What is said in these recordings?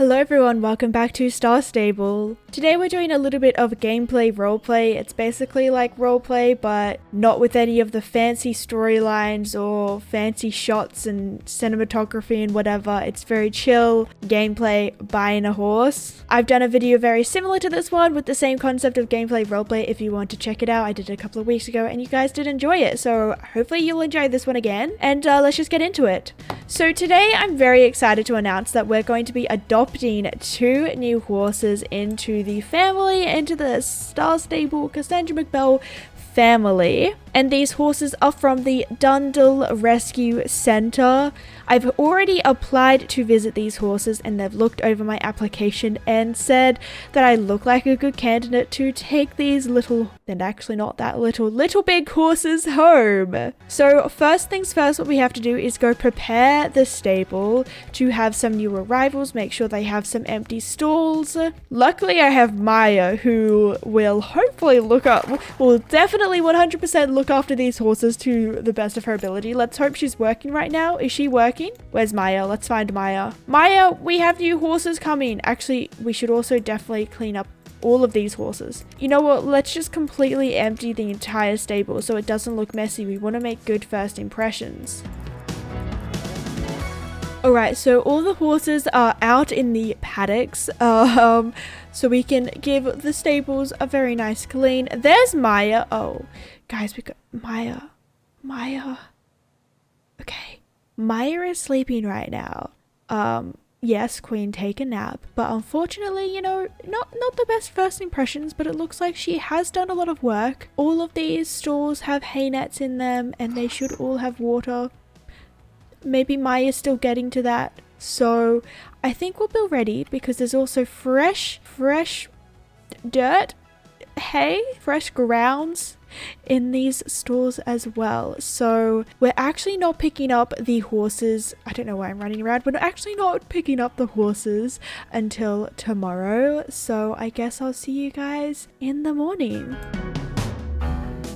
Hello everyone, welcome back to Star Stable. Today we're doing a little bit of gameplay roleplay. It's basically like roleplay, but not with any of the fancy storylines or fancy shots and cinematography and whatever. It's very chill gameplay buying a horse. I've done a video very similar to this one with the same concept of gameplay roleplay. If you want to check it out, I did it a couple of weeks ago and you guys did enjoy it. So hopefully you'll enjoy this one again, and let's just get into it. So today I'm very excited to announce that we're going to be adopting 2 new horses into the family, into the Star Stable Cassandra Mcbell family. And these horses are from the Dundle Rescue Center. I've already applied to visit these horses and they've looked over my application and said that I look like a good candidate to take these little, and actually not that little big horses home. So first things first, what we have to do is go prepare the stable to have some new arrivals, make sure they have some empty stalls. Luckily I have Maya, who will hopefully will definitely 100% look after these horses to the best of her ability. Let's hope she's working right now. Is she working? Where's Maya? Let's find Maya. Maya, we have new horses coming. Actually, we should also definitely clean up all of these horses. You know what? Let's just completely empty the entire stable so it doesn't look messy. We want to make good first impressions. Alright, so all the horses are out in the paddocks, so we can give the stables a very nice clean. There's Maya. Oh, guys, we got Maya. Okay, Maya is sleeping right now. Yes, Queen, take a nap. But unfortunately, you know, not the best first impressions, but it looks like she has done a lot of work. All of these stalls have hay nets in them, and they should all have water. Maybe Maya's still getting to that. So I think we'll be ready because there's also fresh dirt, hay, fresh grounds in these stalls as well. So we're actually not picking up the horses. I don't know why I'm running around. We're actually not picking up the horses until tomorrow. So I guess I'll see you guys in the morning.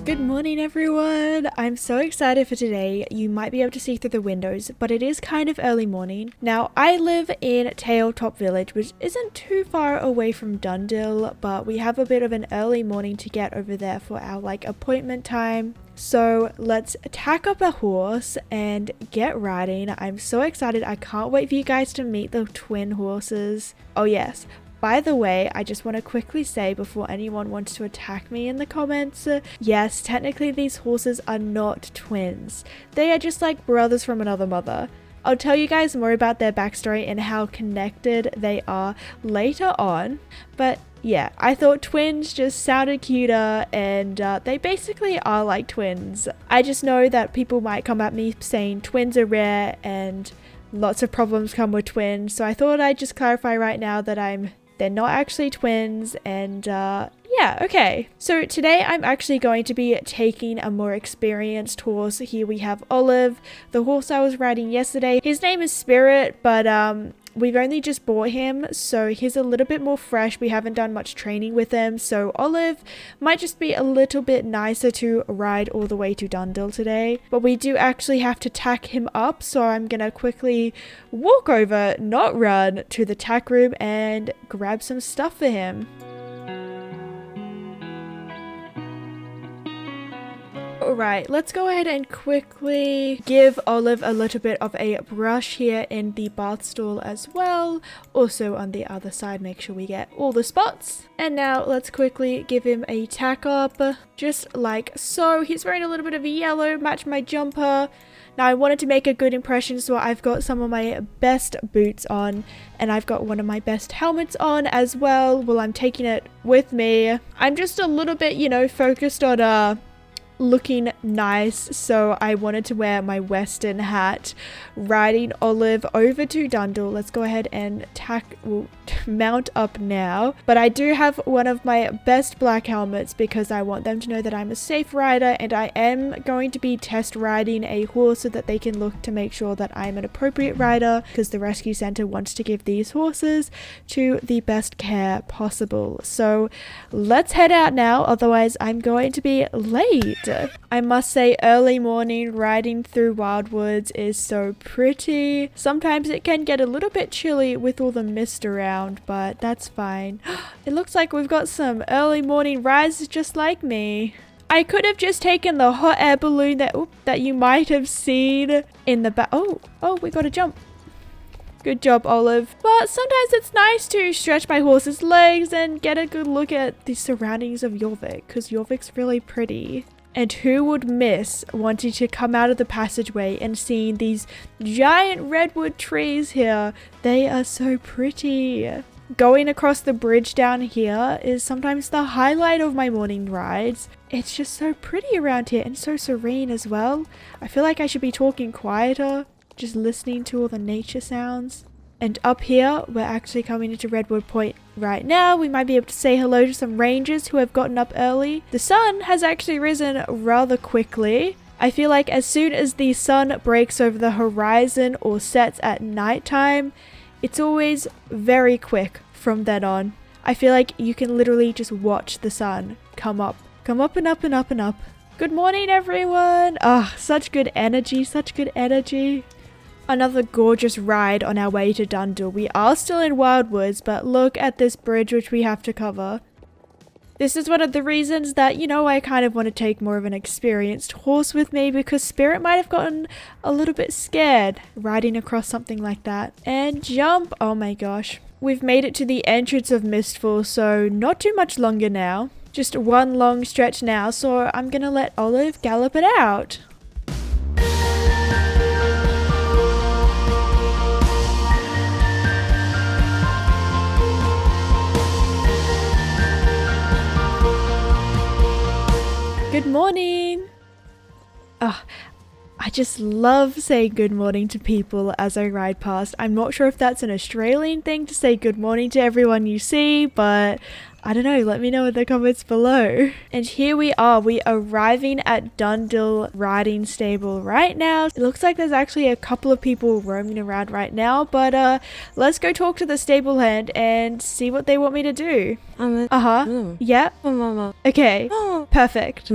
Good morning everyone! I'm so excited for today. You might be able to see through the windows, but it is kind of early morning. Now, I live in Tailtop Village, which isn't too far away from Dundle, but we have a bit of an early morning to get over there for our appointment time. So let's tack up a horse and get riding. I'm so excited. I can't wait for you guys to meet the twin horses. Oh yes. By the way, I just want to quickly say before anyone wants to attack me in the comments, yes, technically these horses are not twins. They are just like brothers from another mother. I'll tell you guys more about their backstory and how connected they are later on. But yeah, I thought twins just sounded cuter, and they basically are like twins. I just know that people might come at me saying twins are rare and lots of problems come with twins. So I thought I'd just clarify right now that they're not actually twins, and yeah, okay. So today I'm actually going to be taking a more experienced horse. Here we have Olive, the horse I was riding yesterday. His name is Spirit, but we've only just bought him, so he's a little bit more fresh. We haven't done much training with him, so Olive might just be a little bit nicer to ride all the way to Dundle today. But we do actually have to tack him up, so I'm gonna quickly walk over, not run, to the tack room and grab some stuff for him. Alright, let's go ahead and quickly give Olive a little bit of a brush here in the bath stall as well. Also on the other side, make sure we get all the spots. And now let's quickly give him a tack up, just like so. He's wearing a little bit of a yellow, match my jumper. Now I wanted to make a good impression, so I've got some of my best boots on, and I've got one of my best helmets on as well. Well, I'm taking it with me. I'm just a little bit, you know, focused on looking nice, so I wanted to wear my Western hat, riding Olive over to Dundle. Let's go ahead and mount up now. But I do have one of my best black helmets because I want them to know that I'm a safe rider, and I am going to be test riding a horse so that they can look to make sure that I'm an appropriate rider, because the rescue center wants to give these horses to the best care possible. So let's head out now, otherwise I'm going to be late. perfect. I must say early morning riding through wildwoods is so pretty. Sometimes it can get a little bit chilly with all the mist around, but that's fine. It looks like we've got some early morning rides just like me. I could have just taken the hot air balloon that you might have seen in the back. Oh, we gotta jump. Good job, Olive. But sometimes it's nice to stretch my horse's legs and get a good look at the surroundings of Jorvik, because Jorvik's really pretty. And who would miss wanting to come out of the passageway and seeing these giant redwood trees here? They are so pretty. Going across the bridge down here is sometimes the highlight of my morning rides. It's just so pretty around here and so serene as well. I feel like I should be talking quieter, just listening to all the nature sounds. And up here, we're actually coming into Redwood Point right now. We might be able to say hello to some rangers who have gotten up early. The sun has actually risen rather quickly. I feel like as soon as the sun breaks over the horizon or sets at nighttime, it's always very quick from then on. I feel like you can literally just watch the sun come up and up and up and up. Good morning, everyone. Such good energy, such good energy. Another gorgeous ride on our way to Dundle. We are still in Wildwoods, but look at this bridge which we have to cover. This is one of the reasons that, I kind of want to take more of an experienced horse with me, because Spirit might have gotten a little bit scared riding across something like that. And jump! Oh my gosh. We've made it to the entrance of Mistfall, so not too much longer now. Just one long stretch now, so I'm gonna let Olive gallop it out. Good morning! I just love saying good morning to people as I ride past. I'm not sure if that's an Australian thing to say good morning to everyone you see, but I don't know, let me know in the comments below. And here we are arriving at Dundle Riding Stable right now. It looks like there's actually a couple of people roaming around right now, but let's go talk to the stable hand and see what they want me to do. Yeah? Okay, perfect.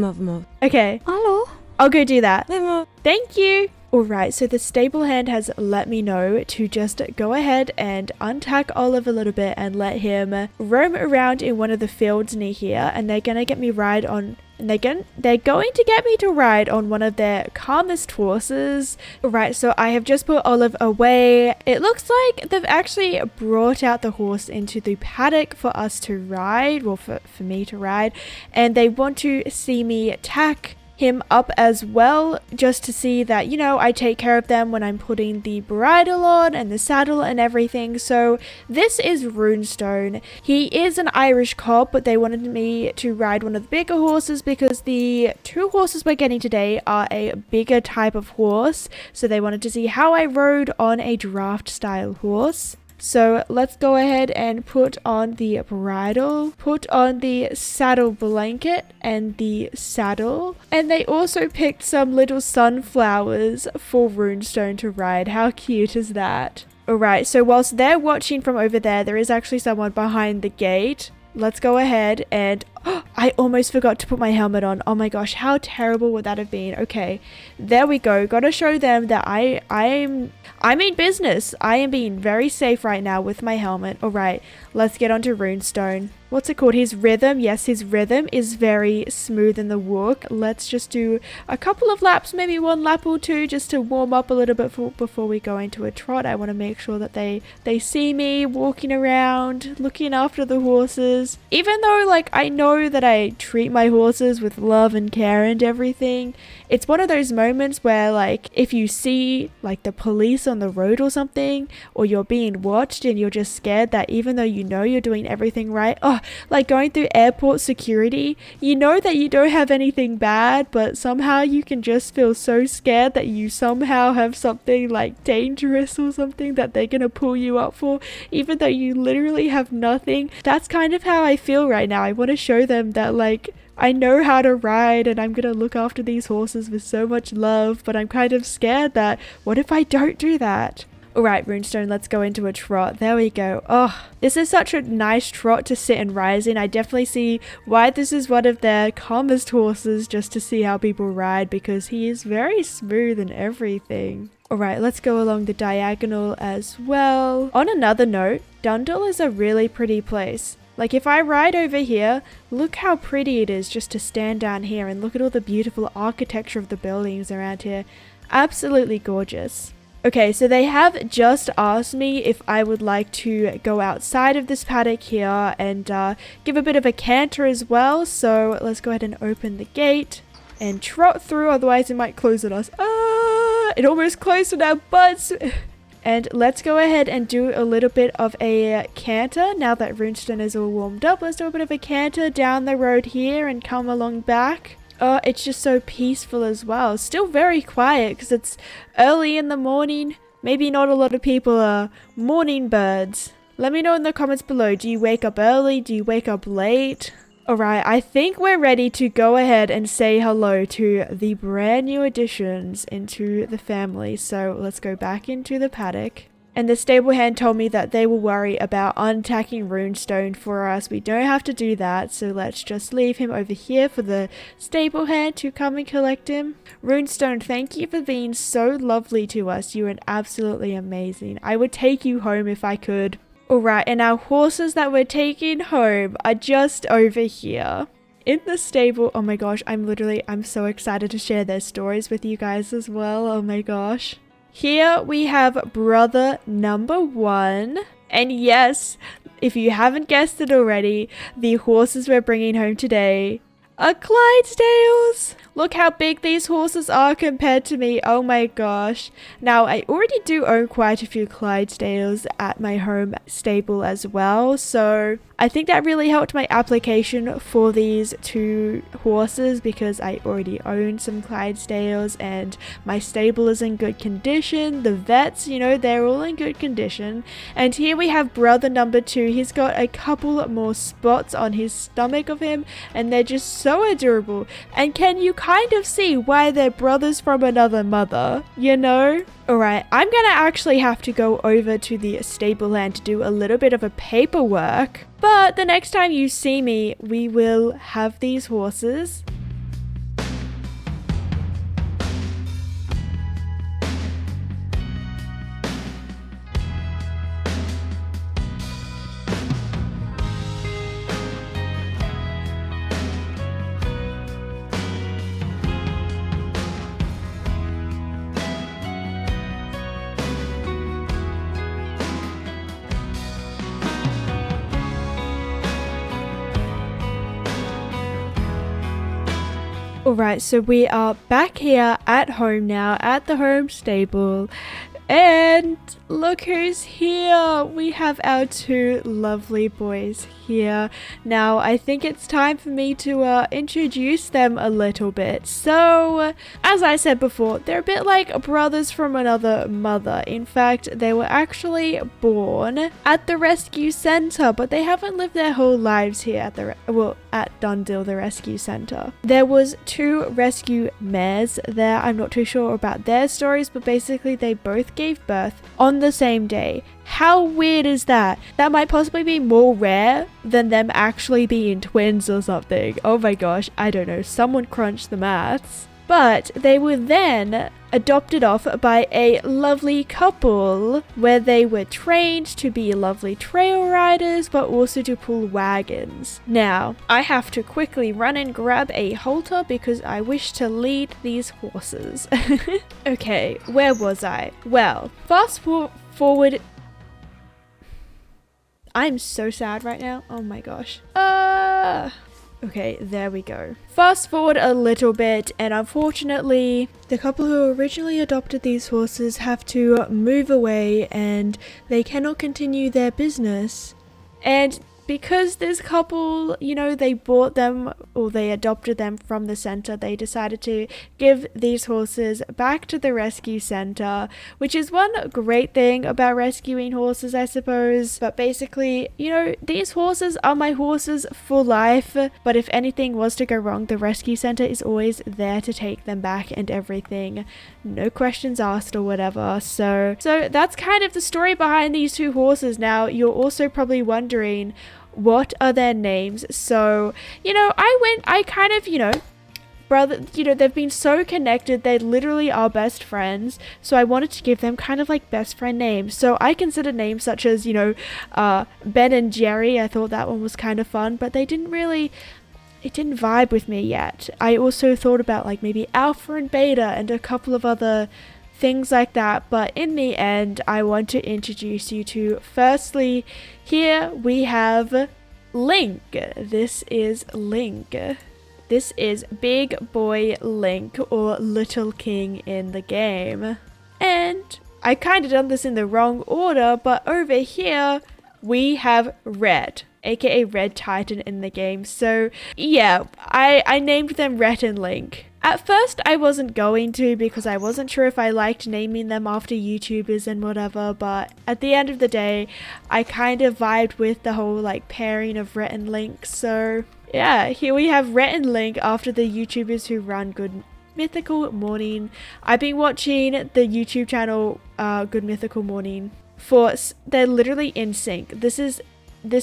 Okay, Hello. I'll go do that. Thank you. Alright, so the stable hand has let me know to just go ahead and untack Olive a little bit and let him roam around in one of the fields near here, and they're gonna get me ride on they're going to get me to ride on one of their calmest horses. Alright, so I have just put Olive away. It looks like they've actually brought out the horse into the paddock for us to ride, well for me to ride, and they want to see me tack him up as well, just to see that, I take care of them when I'm putting the bridle on and the saddle and everything. So this is Runestone. He is an Irish cob, but they wanted me to ride one of the bigger horses because the two horses we're getting today are a bigger type of horse. So they wanted to see how I rode on a draft style horse. So let's go ahead and put on the bridle, put on the saddle blanket and the saddle. And they also picked some little sunflowers for Runestone to ride. How cute is that? Alright, so whilst they're watching from over there is actually someone behind the gate. Let's go ahead and... I almost forgot to put my helmet on. Oh my gosh, how terrible would that have been? Okay, there we go. Gotta show them that I mean business. I am being very safe right now with my helmet. Alright, let's get on to Runestone. What's it called? His rhythm. Yes, his rhythm is very smooth in the walk. Let's just do a couple of laps, maybe one lap or two, just to warm up a little bit before we go into a trot. I want to make sure that they see me walking around, looking after the horses. Even though, I know that I treat my horses with love and care and everything, it's one of those moments where, if you see, the police on the road or something, or you're being watched and you're just scared that even though you know you're doing everything right, going through airport security, you know that you don't have anything bad, but somehow you can just feel so scared that you somehow have something dangerous or something that they're gonna pull you up for, even though you literally have nothing. That's kind of how I feel right now. I want to show them that I know how to ride and I'm gonna look after these horses with so much love, but I'm kind of scared that what if I don't do that? Alright, Runestone, let's go into a trot. There we go. Oh, this is such a nice trot to sit and rise in. I definitely see why this is one of their calmest horses, just to see how people ride, because he is very smooth and everything. Alright, let's go along the diagonal as well. On another note, Dundle is a really pretty place. Like if I ride over here, look how pretty it is just to stand down here and look at all the beautiful architecture of the buildings around here. Absolutely gorgeous. Okay, so they have just asked me if I would like to go outside of this paddock here and give a bit of a canter as well. So let's go ahead and open the gate and trot through, otherwise it might close on us. Ah, it almost closed on our butts. And let's go ahead and do a little bit of a canter. Now that Runestone is all warmed up, let's do a bit of a canter down the road here and come along back. Oh, it's just so peaceful as well. Still very quiet because it's early in the morning. Maybe not a lot of people are morning birds. Let me know in the comments below. Do you wake up early? Do you wake up late? Alright, I think we're ready to go ahead and say hello to the brand new additions into the family. So let's go back into the paddock. And the stable hand told me that they will worry about untacking Runestone for us. We don't have to do that, so let's just leave him over here for the stable hand to come and collect him. Runestone, thank you for being so lovely to us. You are absolutely amazing. I would take you home if I could. Alright, and our horses that we're taking home are just over here in the stable. Oh my gosh, I'm so excited to share their stories with you guys as well. Oh my gosh. Here we have brother number 1. And yes, if you haven't guessed it already, the horses we're bringing home today are Clydesdales. Look how big these horses are compared to me. Oh my gosh. Now, I already do own quite a few Clydesdales at my home stable as well. So I think that really helped my application for these 2 horses, because I already own some Clydesdales and my stable is in good condition. The vets, you know, they're all in good condition. And here we have brother number 2. He's got a couple more spots on his stomach of him, and they're just so adorable. And can you kind of see why they're brothers from another mother, you know? Alright, I'm gonna actually have to go over to the stable land to do a little bit of a paperwork. But the next time you see me, we will have these horses. Alright, so we are back here at home now, at the home stable. And look who's here! We have our 2 lovely boys here. Now, I think it's time for me to introduce them a little bit. So, as I said before, they're a bit like brothers from another mother. In fact, they were actually born at the rescue center, but they haven't lived their whole lives here at Dundle, the rescue center. There was 2 rescue mares there. I'm not too sure about their stories, but basically they both gave birth on the same day. How weird is that? That might possibly be more rare than them actually being twins or something. Oh my gosh, I don't know. Someone crunched the maths. But they were then adopted off by a lovely couple where they were trained to be lovely trail riders, but also to pull wagons. Now, I have to quickly run and grab a halter because I wish to lead these horses. Okay, where was I? Well, fast forward. I'm so sad right now. Oh my gosh. Okay, there we go. Fast forward a little bit, and unfortunately, the couple who originally adopted these horses have to move away and they cannot continue their business. And because this couple, you know, they bought them or they adopted them from the center, they decided to give these horses back to the rescue center, which is one great thing about rescuing horses, I suppose. But basically, you know, these horses are my horses for life, but if anything was to go wrong, the rescue center is always there to take them back and everything. No questions asked or whatever. So that's kind of the story behind these two horses. Now, you're also probably wondering, what are their names? So, you know, I kind of, you know, brother, you know, they've been so connected, they literally are best friends, so I wanted to give them kind of like best friend names. So I considered names such as, you know, Ben and Jerry. I thought that one was kind of fun, but it didn't vibe with me yet. I also thought about like maybe Alpha and Beta and a couple of other things like that, but in the end I want to introduce you to, firstly, here we have Link. This is Link. This is Big Boy Link, or Little King in the game. And I kind of done this in the wrong order, but over here we have Red, aka Red Titan in the game. So yeah, I named them Red and Link. At first I wasn't going to, because I wasn't sure if I liked naming them after YouTubers and whatever, but at the end of the day I kind of vibed with the whole like pairing of Rhett and Link. So yeah, here we have Rhett and Link after the YouTubers who run Good Mythical Morning. I've been watching the YouTube channel Good Mythical Morning they're literally in sync. This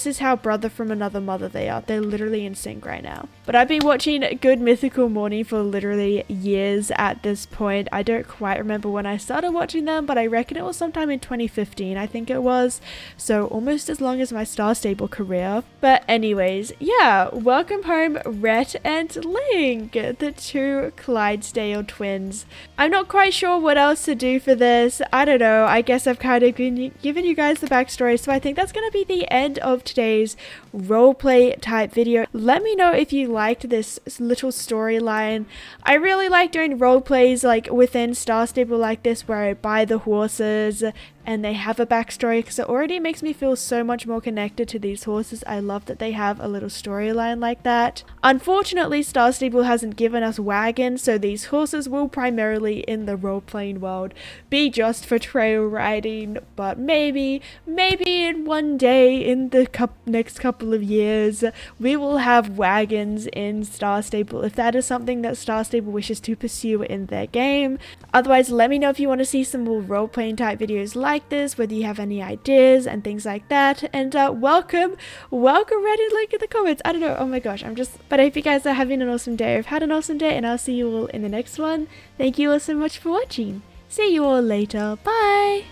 is how brother from another mother they are. They're literally in sync right now. But I've been watching Good Mythical Morning for literally years at this point. I don't quite remember when I started watching them, but I reckon it was sometime in 2015, I think it was. So almost as long as my Star Stable career. But anyways, yeah, welcome home Rhett and Link, the two Clydesdale twins. I'm not quite sure what else to do for this. I don't know. I guess I've kind of given you guys the backstory. So I think that's going to be the end of today's roleplay type video. Let me know if you liked this little storyline. I really like doing roleplays like within Star Stable like this, where I buy the horses and they have a backstory, because it already makes me feel so much more connected to these horses. I love that they have a little storyline like that. Unfortunately, Star Stable hasn't given us wagons, so these horses will primarily in the role-playing world be just for trail riding, but maybe in one day in the next couple of years we will have wagons in Star Stable, if that is something that Star Stable wishes to pursue in their game. Otherwise, let me know if you want to see some more role-playing type videos like this, whether you have any ideas and things like that. And welcome Red and Link in the comments. I don't know, oh my gosh, but I hope you guys are having an awesome day. I've had an awesome day, and I'll see you all in the next one. Thank you all so much for watching. See you all later. Bye.